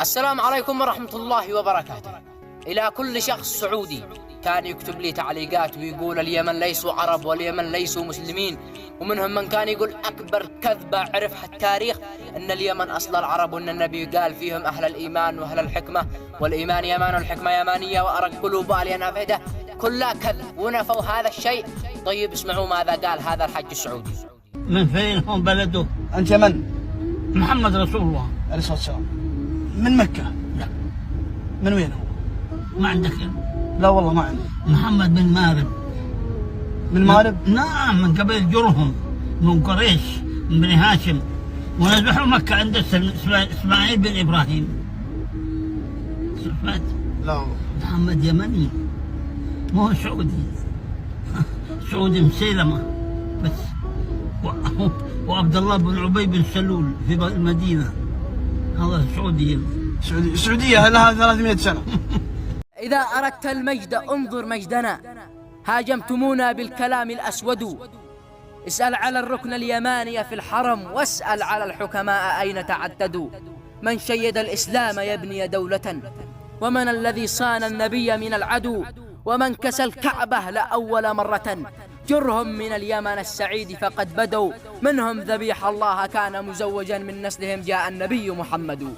السلام عليكم ورحمة الله وبركاته. إلى كل شخص سعودي كان يكتب لي تعليقات ويقول اليمن ليسوا عرب واليمن ليسوا مسلمين، ومنهم من كان يقول أكبر كذبة عرفها التاريخ أن اليمن أصل العرب، وأن النبي قال فيهم أهل الإيمان وأهل الحكمة، والإيمان يمان والحكمة يمانية وأرق قلوب آلينا فهده، كلها كذب ونفوا هذا الشيء. طيب اسمعوا ماذا قال هذا الحج السعودي. من فين هم بلده؟ أنت من؟ محمد رسول الله عليه الصلاة والسلام. من مكة؟ لا. من وين هو؟ ما عندك؟ لا والله ما عندي. محمد بن مارب. من مارب؟ نعم، من قبيل جرهم، من قريش، من بني هاشم، ونزحوا مكة عند إسماعيل بن إبراهيم. سمعت؟ لا والله. محمد يمني، مو هو سعودي. سعودي مسيلمة بس. وعبد الله بن عبي بن سلول في المدينة، هذا سعودي. السعودية لها 300 سنة. إذا أردت المجد انظر مجدنا، هاجمتمونا بالكلام الأسود. اسأل على الركن اليماني في الحرم، واسأل على الحكماء أين تعددوا. من شيد الإسلام يبني دولة، ومن الذي صان النبي من العدو، ومن كسى الكعبة لأول مرة. جرهم من اليمن السعيد فقد بدوا، منهم ذبيح الله كان مزوجا، من نسلهم جاء النبي محمد.